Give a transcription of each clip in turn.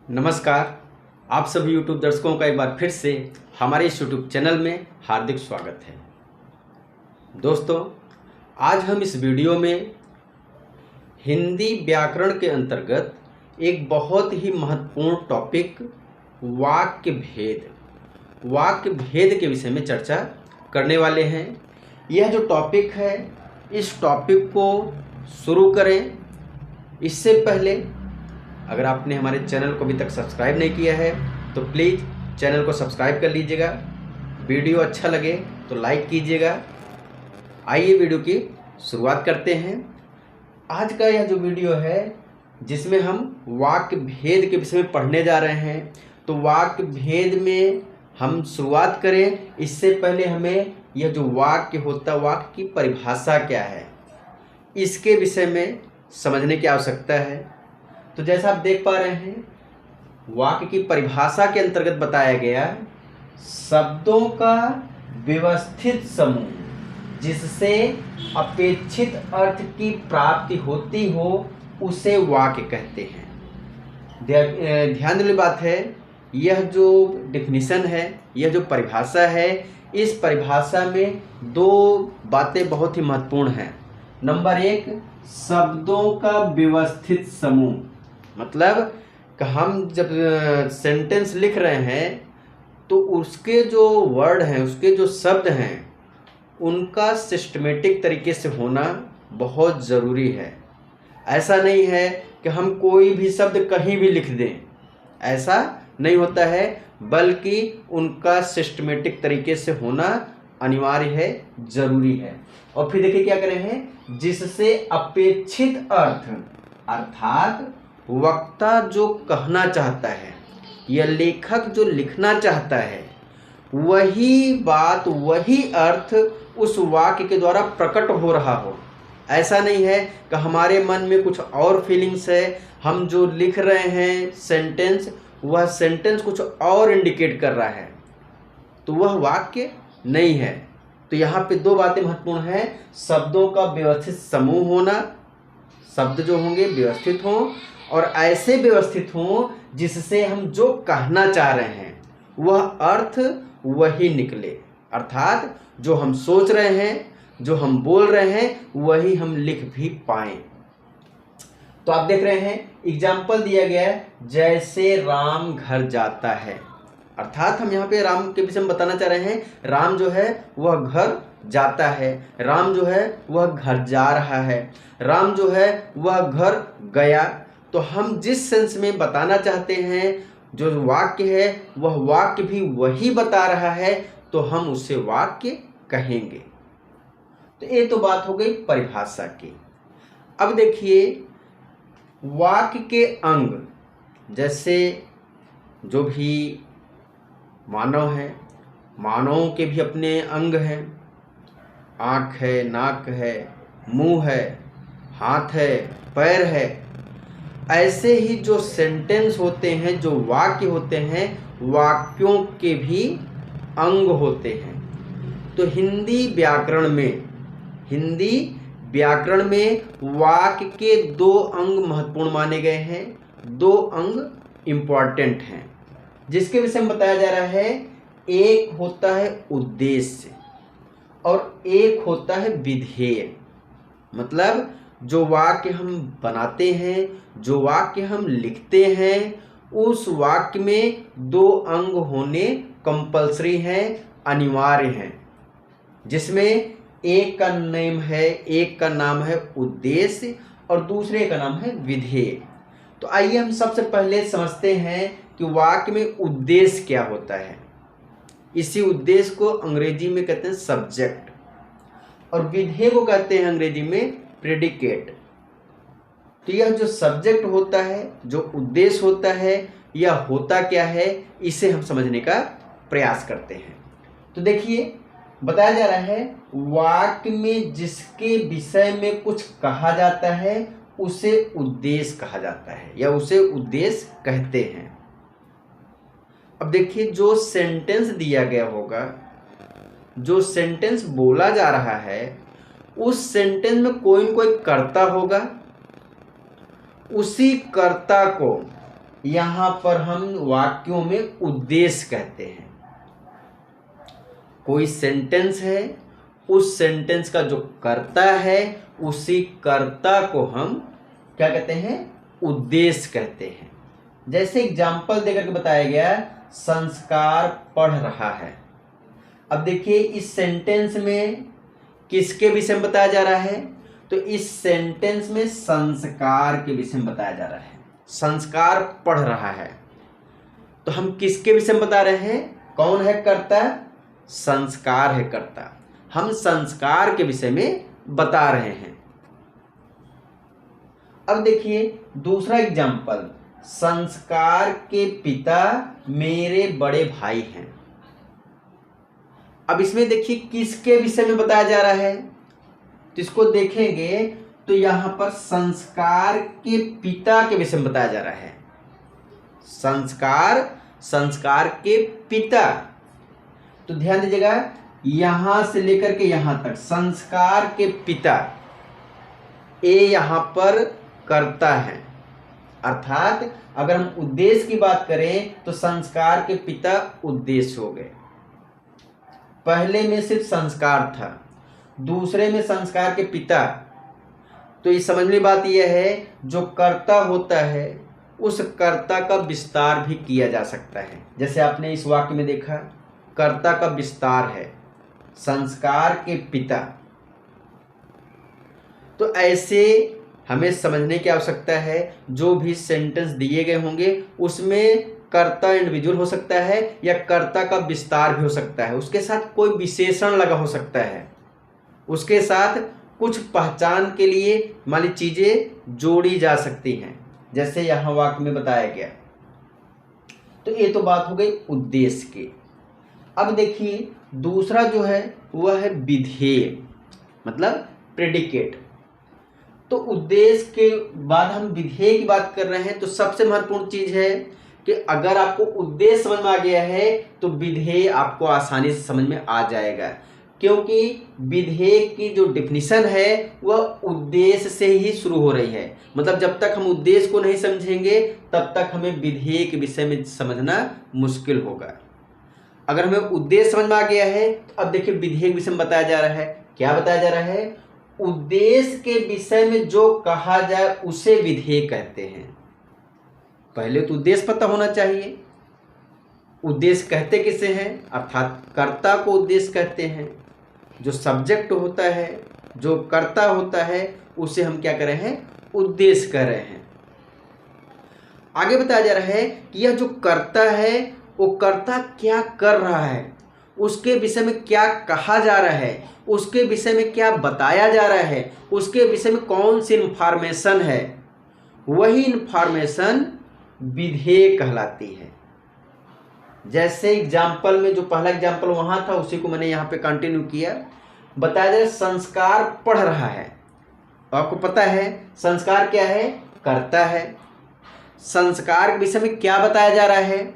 नमस्कार। आप सभी YouTube दर्शकों का एक बार फिर से हमारे इस YouTube चैनल में हार्दिक स्वागत है। दोस्तों, आज हम इस वीडियो में हिंदी व्याकरण के अंतर्गत एक बहुत ही महत्वपूर्ण टॉपिक वाक्य भेद के विषय में चर्चा करने वाले हैं। यह जो टॉपिक है, इस टॉपिक को शुरू करें इससे पहले अगर आपने हमारे चैनल को अभी तक सब्सक्राइब नहीं किया है तो प्लीज़ चैनल को सब्सक्राइब कर लीजिएगा। वीडियो अच्छा लगे तो लाइक कीजिएगा। आइए वीडियो की शुरुआत करते हैं। आज का यह जो वीडियो है जिसमें हम वाक्य भेद के विषय में पढ़ने जा रहे हैं, तो वाक्य भेद में हम शुरुआत करें इससे पहले हमें यह जो वाक्य होता है, वाक्य की परिभाषा क्या है, इसके विषय में समझने की आवश्यकता है। तो जैसा आप देख पा रहे हैं, वाक्य की परिभाषा के अंतर्गत बताया गया शब्दों का व्यवस्थित समूह जिससे अपेक्षित अर्थ की प्राप्ति होती हो उसे वाक्य कहते हैं। ध्यान देने वाली बात है, यह जो डेफिनेशन है, यह जो परिभाषा है, इस परिभाषा में दो बातें बहुत ही महत्वपूर्ण हैं। नंबर एक, शब्दों का व्यवस्थित समूह, मतलब कि हम जब सेंटेंस लिख रहे हैं तो उसके जो वर्ड हैं, उसके जो शब्द हैं, उनका सिस्टमेटिक तरीके से होना बहुत ज़रूरी है। ऐसा नहीं है कि हम कोई भी शब्द कहीं भी लिख दें, ऐसा नहीं होता है, बल्कि उनका सिस्टमेटिक तरीके से होना अनिवार्य है, ज़रूरी है। और फिर देखिए क्या करें हैं, जिससे अपेक्षित अर्थ, अर्थात वक्ता जो कहना चाहता है या लेखक जो लिखना चाहता है, वही बात, वही अर्थ उस वाक्य के द्वारा प्रकट हो रहा हो। ऐसा नहीं है कि हमारे मन में कुछ और फीलिंग्स है, हम जो लिख रहे हैं सेंटेंस, वह सेंटेंस कुछ और इंडिकेट कर रहा है, तो वह वाक्य नहीं है। तो यहाँ पे दो बातें महत्वपूर्ण हैं। शब्दों का व्यवस्थित समूह होना, शब्द जो होंगे व्यवस्थित हों और ऐसे व्यवस्थित हों जिससे हम जो कहना चाह रहे हैं वह अर्थ वही निकले, अर्थात जो हम सोच रहे हैं, जो हम बोल रहे हैं, वही हम लिख भी पाएं। तो आप देख रहे हैं एग्जाम्पल दिया गया है, जैसे राम घर जाता है, अर्थात हम यहाँ पे राम के विषय में बताना चाह रहे हैं। राम जो है वह घर जाता है, राम जो है वह घर जा रहा है, राम जो है वह घर गया। तो हम जिस सेंस में बताना चाहते हैं, जो वाक्य है वह वाक्य भी वही बता रहा है, तो हम उसे वाक्य कहेंगे। तो ये तो बात हो गई परिभाषा की। अब देखिए वाक्य के अंग, जैसे जो भी मानव हैं, मानवों के भी अपने अंग हैं, आँख है, नाक है, मुंह है, हाथ है, पैर है। ऐसे ही जो सेंटेंस होते हैं, जो वाक्य होते हैं, वाक्यों के भी अंग होते हैं। तो हिंदी व्याकरण में वाक्य के दो अंग महत्वपूर्ण माने गए हैं, दो अंग इम्पॉर्टेंट हैं, जिसके विषय में बताया जा रहा है। एक होता है उद्देश्य और एक होता है विधेय। मतलब जो वाक्य हम बनाते हैं, जो वाक्य हम लिखते हैं, उस वाक्य में दो अंग होने कंपल्सरी हैं, अनिवार्य हैं, जिसमें एक का नाम है उद्देश्य और दूसरे का नाम है विधेय। तो आइए हम सबसे पहले समझते हैं कि वाक्य में उद्देश्य क्या होता है। इसी उद्देश्य को अंग्रेजी में कहते हैं सब्जेक्ट और विधेय को कहते हैं अंग्रेजी में प्रेडिकेट। तो यह जो सब्जेक्ट होता है, जो उद्देश्य होता है, यह होता क्या है, इसे हम समझने का प्रयास करते हैं। तो देखिए बताया जा रहा है, वाक्य में जिसके विषय में कुछ कहा जाता है उसे उद्देश्य कहा जाता है या उसे उद्देश्य कहते हैं। अब देखिए जो सेंटेंस दिया गया होगा, जो सेंटेंस बोला जा रहा है, उस सेंटेंस में कोई न कोई कर्ता होगा। उसी कर्ता को यहाँ पर हम वाक्यों में उद्देश्य कहते हैं। कोई सेंटेंस है, उस सेंटेंस का जो कर्ता है, उसी कर्ता को हम क्या कहते हैं? उद्देश्य कहते हैं। जैसे एग्जाम्पल देकर के बताया गया, संस्कार पढ़ रहा है। अब देखिए इस सेंटेंस में किसके विषय में बताया जा रहा है? तो इस सेंटेंस में संस्कार के विषय में बताया जा रहा है। संस्कार पढ़ रहा है, तो हम किसके विषय में बता रहे हैं? कौन है कर्ता? संस्कार है कर्ता। हम संस्कार के विषय में बता रहे हैं। अब देखिए दूसरा एग्जाम्पल, संस्कार के पिता मेरे बड़े भाई हैं। अब इसमें देखिए किसके विषय में बताया जा रहा है? तो इसको देखेंगे तो यहां पर संस्कार के पिता के विषय में बताया जा रहा है। संस्कार के पिता। तो ध्यान दीजिएगा, यहां से लेकर के यहां तक संस्कार के पिता, ए यहां पर कर्ता है। अर्थात अगर हम उद्देश्य की बात करें तो संस्कार के पिता उद्देश्य हो गए। पहले में सिर्फ संस्कार था, दूसरे में संस्कार के पिता। तो ये समझने बात यह है, जो कर्ता होता है उस कर्ता का विस्तार भी किया जा सकता है। जैसे आपने इस वाक्य में देखा, कर्ता का विस्तार है संस्कार के पिता। तो ऐसे हमें समझने की आवश्यकता है, जो भी सेंटेंस दिए गए होंगे उसमें कर्ता इंडिविजुअल हो सकता है या कर्ता का विस्तार भी हो सकता है, उसके साथ कोई विशेषण लगा हो सकता है, उसके साथ कुछ पहचान के लिए मान ली चीज़ें जोड़ी जा सकती हैं, जैसे यहाँ वाक्य में बताया गया। तो ये तो बात हो गई उद्देश्य की। अब देखिए दूसरा जो है वह है विधेय, मतलब प्रेडिकेट। तो उद्देश्य के बाद हम विधेय की बात कर रहे हैं, तो सबसे महत्वपूर्ण चीज़ है कि अगर आपको उद्देश्य समझ में आ गया है तो विधेय आपको आसानी से समझ में आ जाएगा, क्योंकि विधेय की जो डेफिनेशन है वह उद्देश्य से ही शुरू हो रही है। मतलब जब तक हम उद्देश्य को नहीं समझेंगे तब तक हमें विधेय के विषय में समझना मुश्किल होगा। अगर हमें उद्देश्य समझ में आ गया है तो अब देखिए विधेय के विषय में बताया जा रहा है। क्या बताया जा रहा है? उद्देश्य के विषय में जो कहा जाए उसे विधेय कहते हैं। पहले तो उद्देश्य पता होना चाहिए। उद्देश्य कहते किसे हैं? अर्थात कर्ता को उद्देश्य कहते हैं। जो सब्जेक्ट होता है, जो कर्ता होता है, उसे हम क्या कर रहे हैं? उद्देश्य कह रहे हैं। आगे बताया जा रहा है कि यह जो कर्ता है वो कर्ता क्या कर रहा है, उसके विषय में क्या कहा जा रहा है, उसके विषय में क्या बताया जा रहा है, उसके विषय में कौन सी इंफॉर्मेशन है, वही इंफॉर्मेशन विधेय कहलाती है। जैसे एग्जाम्पल में जो पहला एग्जाम्पल वहाँ था उसी को मैंने यहाँ पे कंटिन्यू किया। बताया जाए संस्कार पढ़ रहा है, तो आपको पता है संस्कार क्या है? कर्ता है। संस्कार के विषय में क्या बताया जा रहा है?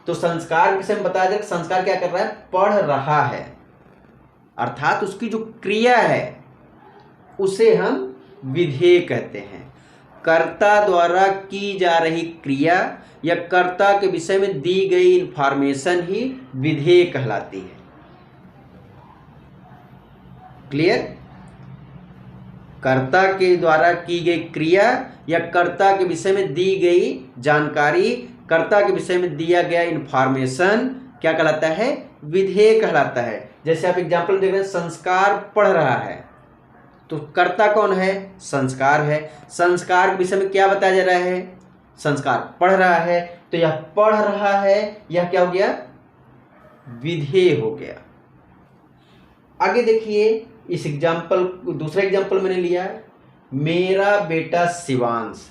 तो संस्कार के विषय में बताया जाए संस्कार क्या कर रहा है? पढ़ रहा है। अर्थात उसकी जो क्रिया है उसे हम विधेय कहते हैं। कर्ता द्वारा की जा रही क्रिया या कर्ता के विषय में दी गई इंफॉर्मेशन ही विधेय कहलाती है। क्लियर? कर्ता के द्वारा की गई क्रिया या कर्ता के विषय में दी गई जानकारी, कर्ता के विषय में दिया गया इंफॉर्मेशन क्या कहलाता है? विधेय कहलाता है। जैसे आप एग्जाम्पल देख रहे हैं, संस्कार पढ़ रहा है, तो कर्ता कौन है? संस्कार है। संस्कार के विषय में क्या बताया जा रहा है? संस्कार पढ़ रहा है, तो यह पढ़ रहा है, यह क्या हो गया? विधेय हो गया। आगे देखिए इस एग्जाम्पल, दूसरा एग्जाम्पल मैंने लिया है, मेरा बेटा शिवांश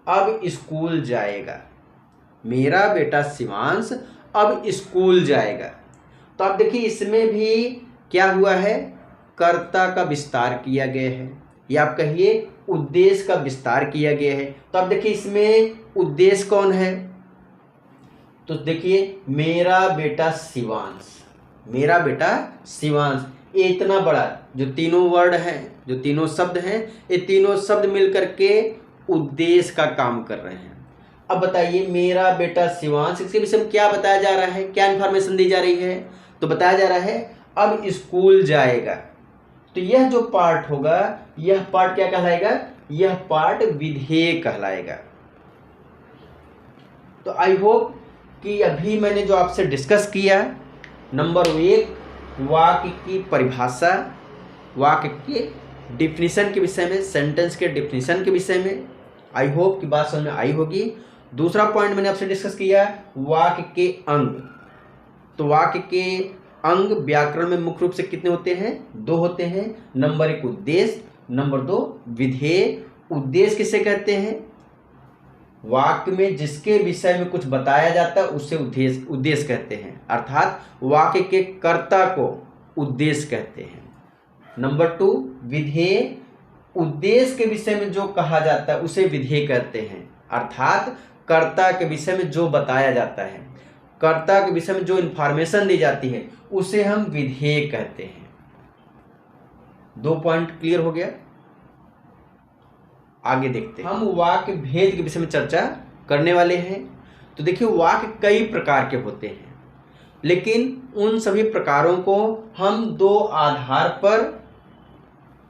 अब स्कूल जाएगा। मेरा बेटा शिवांश अब स्कूल जाएगा। तो आप देखिए इसमें भी क्या हुआ है? कर्ता का विस्तार किया गया है, या आप कहिए उद्देश्य का विस्तार किया गया है। तो आप देखिए इसमें उद्देश्य कौन है? तो देखिए मेरा बेटा शिवांश, मेरा बेटा शिवांश, ये इतना बड़ा जो तीनों वर्ड हैं, जो तीनों शब्द हैं, ये तीनों शब्द मिलकर के उद्देश्य का काम कर रहे हैं। अब बताइए, मेरा बेटा शिवांश, इसके विषय में क्या बताया जा रहा है, क्या इन्फॉर्मेशन दी जा रही है? तो बताया जा रहा है अब स्कूल जाएगा। तो यह जो पार्ट होगा, यह पार्ट क्या कहलाएगा? यह पार्ट विधेय कहलाएगा। तो आई होप कि अभी मैंने जो आपसे डिस्कस किया, नंबर 1 वाक्य की परिभाषा, वाक्य के डिफिनीशन के विषय में, सेंटेंस के डिफिनीशन के विषय में, आई होप कि बात समझ में आई होगी। दूसरा पॉइंट मैंने आपसे डिस्कस किया वाक्य के अंग। तो वाक्य के अंग व्याकरण में मुख्य रूप से कितने होते हैं? 2 होते हैं। नंबर 1 उद्देश्य, नंबर 2 विधेय। उद्देश्य किसे कहते हैं? वाक्य में जिसके विषय में कुछ बताया जाता है उसे उद्देश्य कहते हैं, अर्थात वाक्य के कर्ता को उद्देश्य कहते हैं। नंबर 2 विधेय, उद्देश्य के विषय में जो कहा जाता है उसे विधेय कहते हैं, अर्थात कर्ता के विषय में जो बताया जाता है, कर्ता के विषय में जो इन्फॉर्मेशन दी जाती है उसे हम विधेय कहते हैं। 2 पॉइंट क्लियर हो गया। आगे देखते हैं, हम वाक्य भेद के विषय में चर्चा करने वाले हैं। तो देखिए, वाक्य कई प्रकार के होते हैं, लेकिन उन सभी प्रकारों को हम 2 आधार पर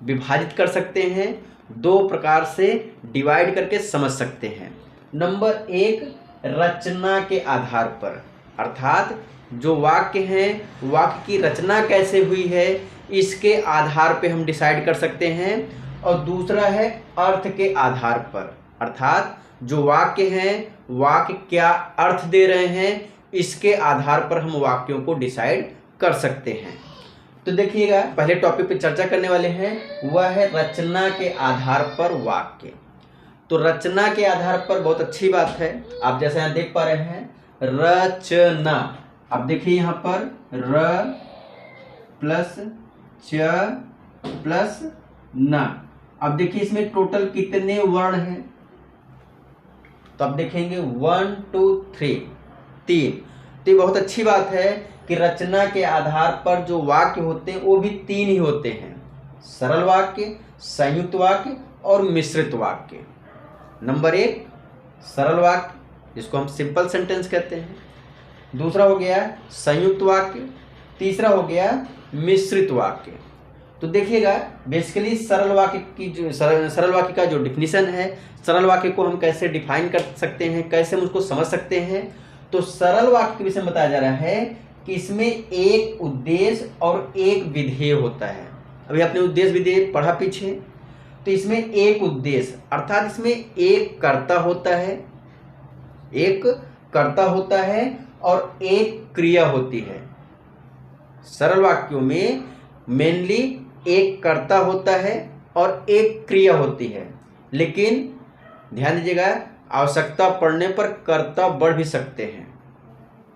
विभाजित कर सकते हैं, 2 प्रकार से डिवाइड करके समझ सकते हैं। नंबर 1 रचना के आधार पर, अर्थात जो वाक्य हैं, वाक्य की रचना कैसे हुई है इसके आधार पे हम डिसाइड कर सकते हैं। और दूसरा है अर्थ के आधार पर, अर्थात जो वाक्य हैं, वाक्य क्या अर्थ दे रहे हैं इसके आधार पर हम वाक्यों को डिसाइड कर सकते हैं। तो देखिएगा, पहले टॉपिक पे चर्चा करने वाले हैं वह है रचना के आधार पर वाक्य। तो रचना के आधार पर बहुत अच्छी बात है, आप जैसे यहाँ देख पा रहे हैं रचना। अब देखिए यहाँ पर र प्लस च प्लस न। अब देखिए इसमें टोटल कितने वर्ण हैं? तो आप देखेंगे 1 2 3 3। तो ये बहुत अच्छी बात है कि रचना के आधार पर जो वाक्य होते हैं वो भी 3 ही होते हैं, सरल वाक्य, संयुक्त वाक्य और मिश्रित वाक्य। नंबर 1 सरल वाक्य, जिसको हम सिंपल सेंटेंस कहते हैं। दूसरा हो गया संयुक्त वाक्य, तीसरा हो गया मिश्रित वाक्य। तो देखिएगा, बेसिकली सरल वाक्य की जो सरल वाक्य का जो डिफिनीशन है, सरल वाक्य को हम कैसे डिफाइन कर सकते हैं, कैसे हम उसको समझ सकते हैं। तो सरल वाक्य के विषय में बताया जा रहा है कि इसमें एक उद्देश्य और एक विधेय होता है। अभी आपने उद्देश्य विधेय पढ़ा पीछे। तो इसमें एक उद्देश्य, अर्थात इसमें एक कर्ता होता है, एक कर्ता होता है और एक क्रिया होती है। सरल वाक्यों में मेनली एक कर्ता होता है और एक क्रिया होती है, लेकिन ध्यान दीजिएगा, आवश्यकता पड़ने पर कर्ता बढ़ भी सकते हैं,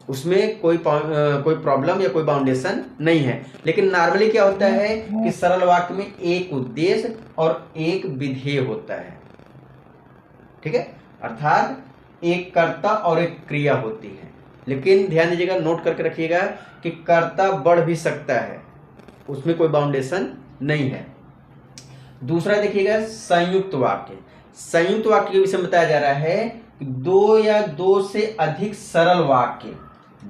उसमें कोई प्रॉब्लम या कोई बाउंडेशन नहीं है। लेकिन नॉर्मली क्या होता है कि सरल वाक्य में एक उद्देश्य और एक विधेय होता है, ठीक है, अर्थात एक कर्ता और एक क्रिया होती है। लेकिन ध्यान दीजिएगा, नोट करके रखिएगा कि कर्ता बढ़ भी सकता है, उसमें कोई बाउंडेशन नहीं है। दूसरा देखिएगा संयुक्त वाक्य। संयुक्त वाक्य के विषय में बताया जा रहा है कि 2 या 2 से अधिक सरल वाक्य,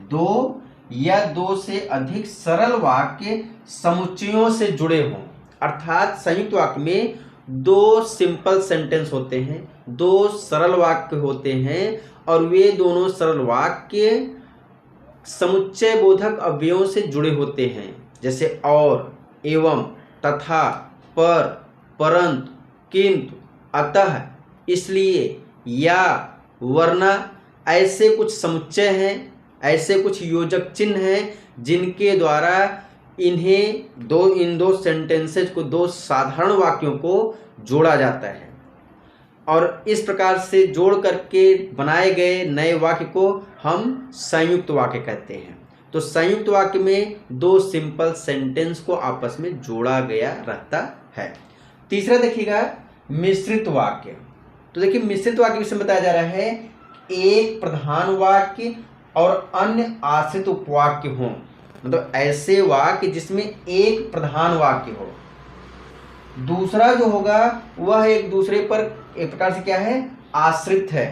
2 या 2 से अधिक सरल वाक्य समुच्चयों से जुड़े हों, अर्थात संयुक्त वाक्य में 2 सिंपल सेंटेंस होते हैं, 2 सरल वाक्य होते हैं और वे दोनों सरल वाक्य समुच्चय बोधक अवयवों से जुड़े होते हैं, जैसे और, एवं, तथा, पर, परंतु, किंतु, अतः, इसलिए, या, वरना। ऐसे कुछ समुच्चय हैं, ऐसे कुछ योजक चिन्ह हैं जिनके द्वारा इन 2 सेंटेंसेज को, 2 साधारण वाक्यों को जोड़ा जाता है और इस प्रकार से जोड़ करके बनाए गए नए वाक्य को हम संयुक्त वाक्य कहते हैं। तो संयुक्त वाक्य में 2 सिंपल सेंटेंस को आपस में जोड़ा गया रहता है। तीसरा देखिएगा मिश्रित वाक्य। तो देखिए, मिश्रित वाक्य विषय में बताया जा रहा है एक प्रधान वाक्य और अन्य आश्रित उपवाक्य हों, मतलब ऐसे वाक्य जिसमें एक प्रधान वाक्य हो, दूसरा जो होगा वह एक दूसरे पर एक प्रकार से क्या है, आश्रित है।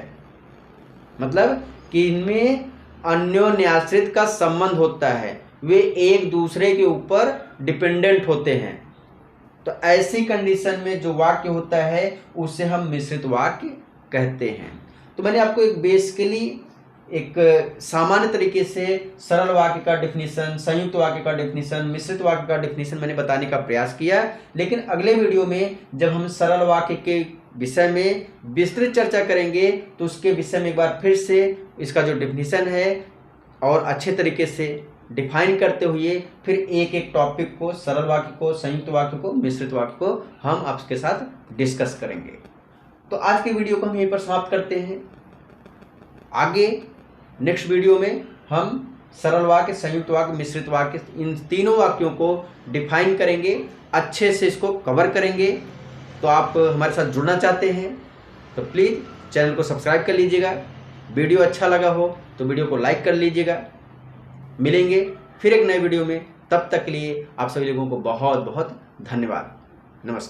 मतलब कि इनमें अन्योन्याश्रित का संबंध होता है, वे एक दूसरे के ऊपर डिपेंडेंट होते हैं। तो ऐसी कंडीशन में जो वाक्य होता है उसे हम मिश्रित वाक्य कहते हैं। तो मैंने आपको एक बेसिकली एक सामान्य तरीके से सरल वाक्य का डेफिनेशन, संयुक्त वाक्य का डेफिनेशन, मिश्रित वाक्य का डेफिनेशन मैंने बताने का प्रयास किया। लेकिन अगले वीडियो में जब हम सरल वाक्य के विषय में विस्तृत चर्चा करेंगे तो उसके विषय में एक बार फिर से इसका जो डेफिनेशन है और अच्छे तरीके से डिफाइन करते हुए फिर एक एक टॉपिक को, सरल वाक्य को, संयुक्त वाक्य को, मिश्रित वाक्य को हम आपके साथ डिस्कस करेंगे। तो आज के वीडियो को हम यहीं पर समाप्त करते हैं। आगे नेक्स्ट वीडियो में हम सरल वाक्य, संयुक्त वाक्य, मिश्रित वाक्य, इन तीनों वाक्यों को डिफाइन करेंगे, अच्छे से इसको कवर करेंगे। तो आप हमारे साथ जुड़ना चाहते हैं तो प्लीज़ चैनल को सब्सक्राइब कर लीजिएगा। वीडियो अच्छा लगा हो तो वीडियो को लाइक कर लीजिएगा। मिलेंगे फिर एक नए वीडियो में, तब तक के लिए आप सभी लोगों को बहुत बहुत धन्यवाद। नमस्कार।